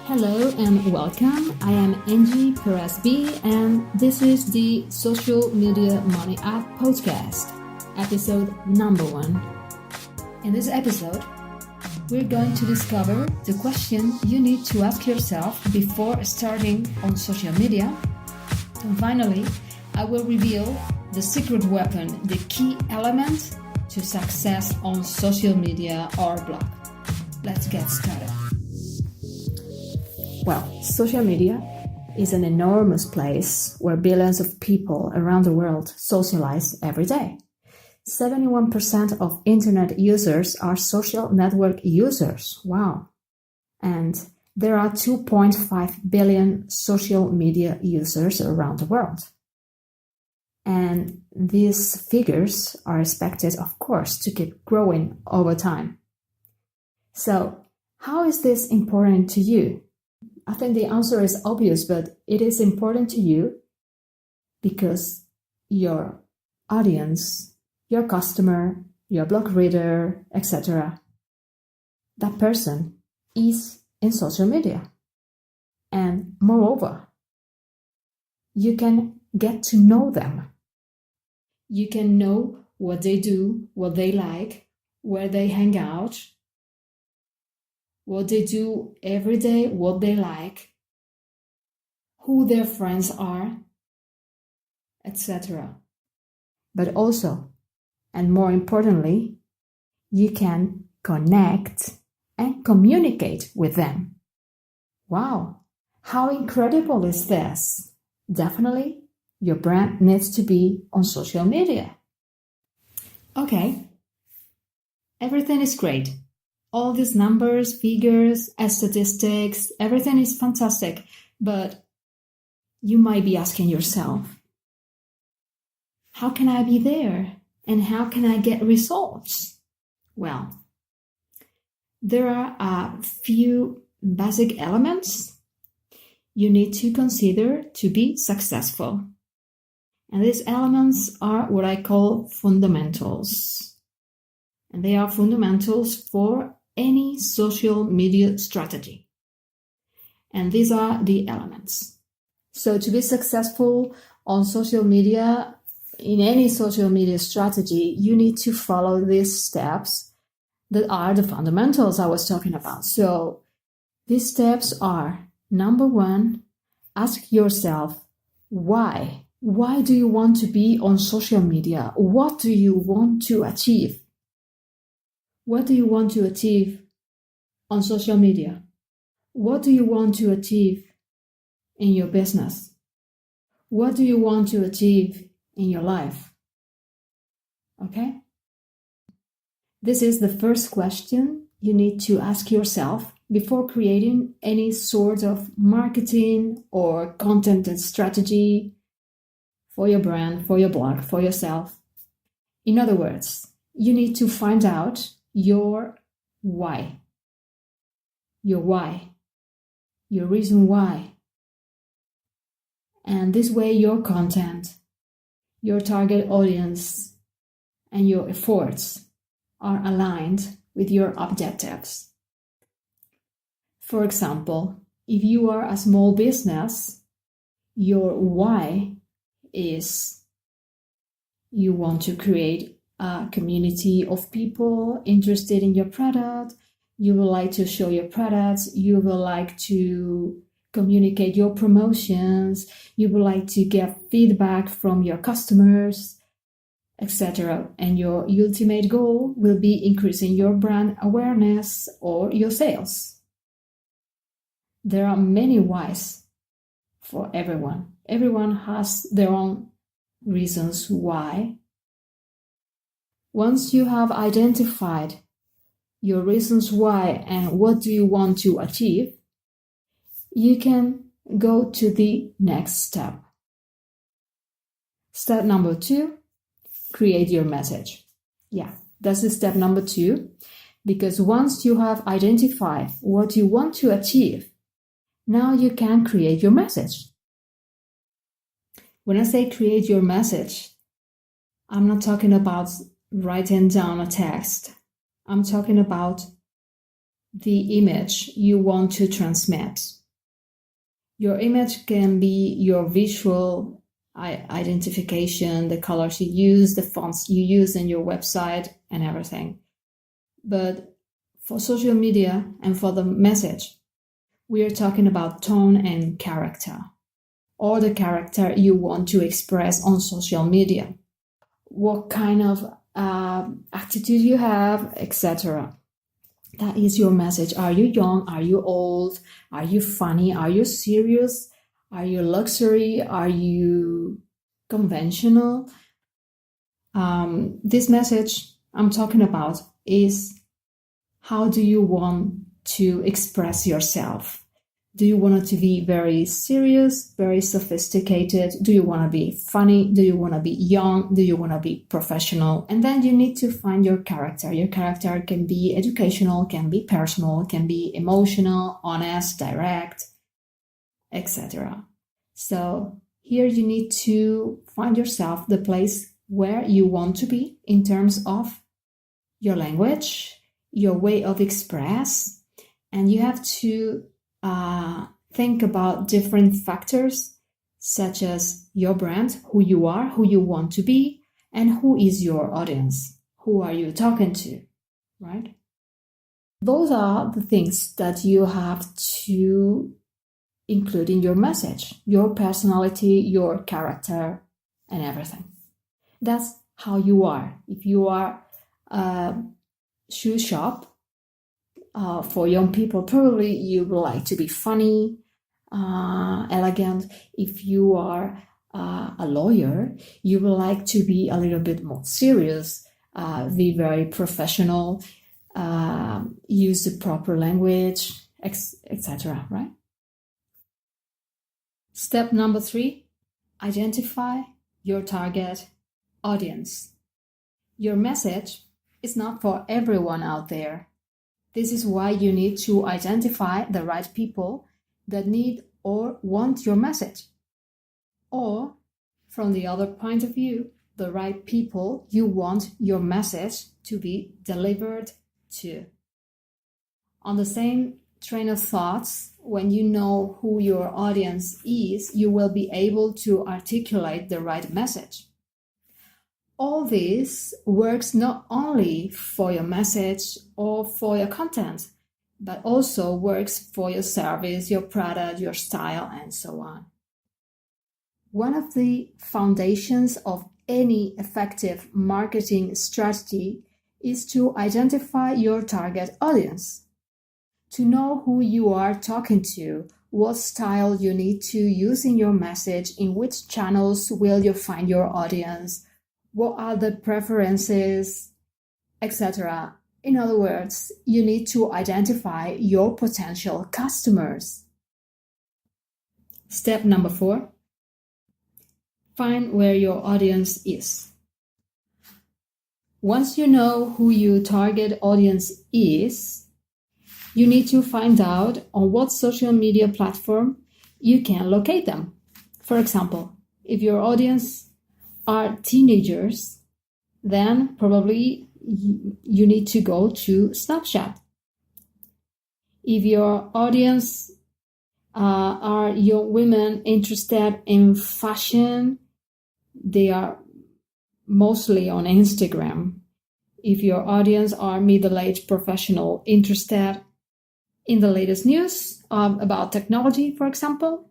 Hello and welcome. I am Angie Perez B, and this is the Social Media Money App Podcast, episode number 1. In this episode, we're going to discover the question you need to ask yourself before starting on social media. And finally, I will reveal the secret weapon, the key element to success on social media or blog. Let's get started. Well, social media is an enormous place where billions of people around the world socialize every day. 71% of internet users are social network users. Wow. And there are 2.5 billion social media users around the world. And these figures are expected, of course, to keep growing over time. So, how is this important to you? I think the answer is obvious, but it is important to you because your audience, your customer, your blog reader, etc., that person is in social media. And moreover, you can get to know them. You can know what they do, what they like, where they hang out, what they do every day, what they like, who their friends are, etc. But also, and more importantly, you can connect and communicate with them. Wow, how incredible is this? Definitely, your brand needs to be on social media. Okay, everything is great. All these numbers, figures, statistics, everything is fantastic. But you might be asking yourself, how can I be there? And how can I get results? Well, there are a few basic elements you need to consider to be successful. And these elements are what I call fundamentals. And they are fundamentals for any social media strategy. And these are the elements. So to be successful on social media, in any social media strategy, you need to follow these steps that are the fundamentals I was talking about. So these steps are, number 1, ask yourself, why? Why do you want to be on social media? What do you want to achieve? What do you want to achieve on social media? What do you want to achieve in your business? What do you want to achieve in your life? Okay? This is the first question you need to ask yourself before creating any sort of marketing or content strategy for your brand, for your blog, for yourself. In other words, you need to find out your why. Your why. Your reason why. And this way your content, your target audience, and your efforts are aligned with your objectives. For example, if you are a small business, your why is you want to create a community of people interested in your product. You would like to show your products. You would like to communicate your promotions. You would like to get feedback from your customers, etc. And your ultimate goal will be increasing your brand awareness or your sales. There are many whys for everyone. Everyone has their own reasons why. Once you have identified your reasons why and what do you want to achieve, you can go to the next step. Step number 2, create your message. Yeah, that's the step number 2, because once you have identified what you want to achieve, now you can create your message. When I say create your message, I'm not talking about writing down a text. I'm talking about the image you want to transmit. Your image can be your visual identification, the colors you use, the fonts you use in your website, and everything. But for social media and for the message, we are talking about tone and character, or the character you want to express on social media. What kind of attitude you have, etc. That is your message. Are you young? Are you old? Are you funny? Are you serious? Are you luxury? Are you conventional? This message I'm talking about is, how do you want to express yourself? Do you want it to be very serious, very sophisticated? Do you want to be funny? Do you want to be young? Do you want to be professional? And then you need to find your character. Your character can be educational, can be personal, can be emotional, honest, direct, etc. So here you need to find yourself, the place where you want to be in terms of your language, your way of express, and you have to think about different factors such as your brand, who you are, who you want to be, and who is your audience. Who are you talking to, right? Those are the things that you have to include in your message, your personality, your character, and everything. That's how you are. If you are a shoe shop, for young people, probably you would like to be funny, elegant. If you are a lawyer, you would like to be a little bit more serious, be very professional, use the proper language, etc. Right? Step number 3, identify your target audience. Your message is not for everyone out there. This is why you need to identify the right people that need or want your message. Or, from the other point of view, the right people you want your message to be delivered to. On the same train of thoughts, when you know who your audience is, you will be able to articulate the right message. All this works not only for your message or for your content, but also works for your service, your product, your style, and so on. One of the foundations of any effective marketing strategy is to identify your target audience. To know who you are talking to, what style you need to use in your message, in which channels will you find your audience, what are the preferences, etc. In other words, you need to identify your potential customers. Step number 4, find where your audience is. Once you know who your target audience is, you need to find out on what social media platform you can locate them. For example, if your audience are teenagers, then probably you need to go to Snapchat. If your audience are young women interested in fashion, they are mostly on Instagram. If your audience are middle-aged professional interested in the latest news about technology, for example,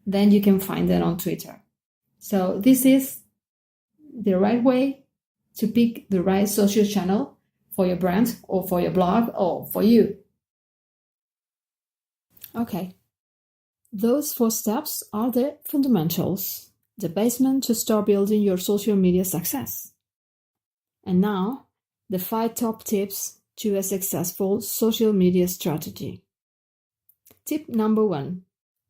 then you can find them on Twitter. So this is the right way to pick the right social channel for your brand or for your blog or for you. Okay, those 4 steps are the fundamentals, the basement to start building your social media success. And now, the 5 top tips to a successful social media strategy. Tip number 1,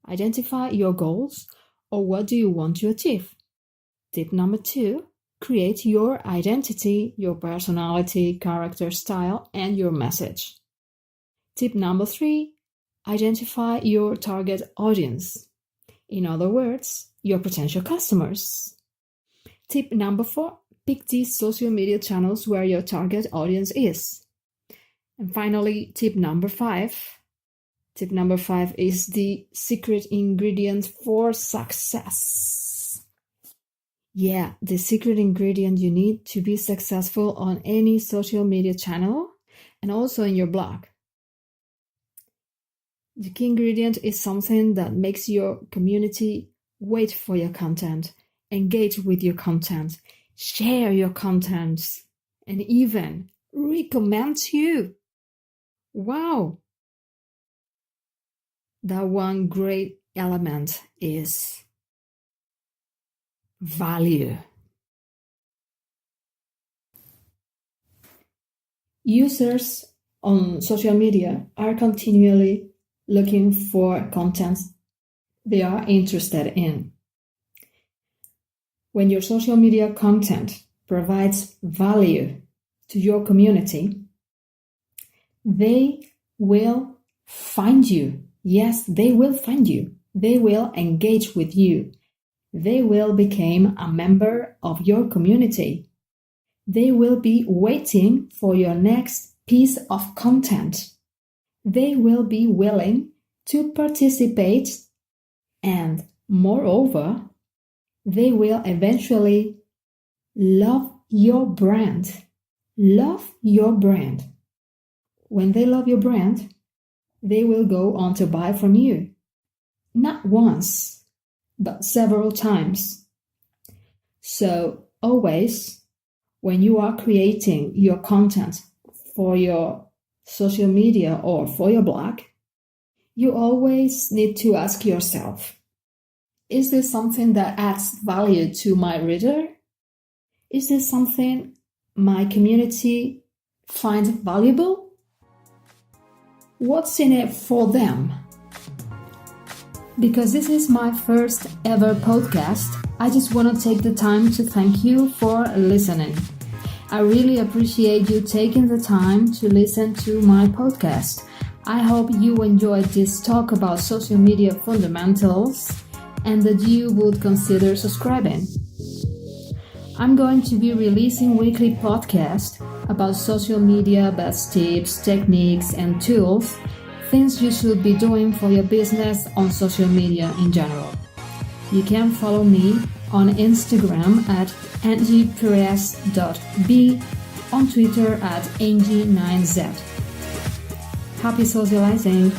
identify your goals or what do you want to achieve. Tip number 2, create your identity, your personality, character, style, and your message. Tip number 3, identify your target audience. In other words, your potential customers. Tip number 4, pick these social media channels where your target audience is. And finally, tip number 5, Tip number 5 is the secret ingredient for success. Yeah, the secret ingredient you need to be successful on any social media channel and also in your blog. The key ingredient is something that makes your community wait for your content, engage with your content, share your content, and even recommend you. Wow! That one great element is value. Users on social media are continually looking for content they are interested in. When your social media content provides value to your community, they will find you. Yes, they will find you. They will engage with you. They will become a member of your community. They will be waiting for your next piece of content. They will be willing to participate, and moreover, they will eventually love your brand. Love your brand. When they love your brand, they will go on to buy from you. Not once, but several times. So always, when you are creating your content for your social media or for your blog, you always need to ask yourself, is this something that adds value to my reader? Is this something my community finds valuable? What's in it for them? Because this is my first ever podcast, I just want to take the time to thank you for listening. I really appreciate you taking the time to listen to my podcast. I hope you enjoyed this talk about social media fundamentals and that you would consider subscribing. I'm going to be releasing weekly podcasts about social media best tips, techniques, and tools, things you should be doing for your business on social media in general. You can follow me on Instagram at angieperez.b, on Twitter at angie9z. Happy socializing!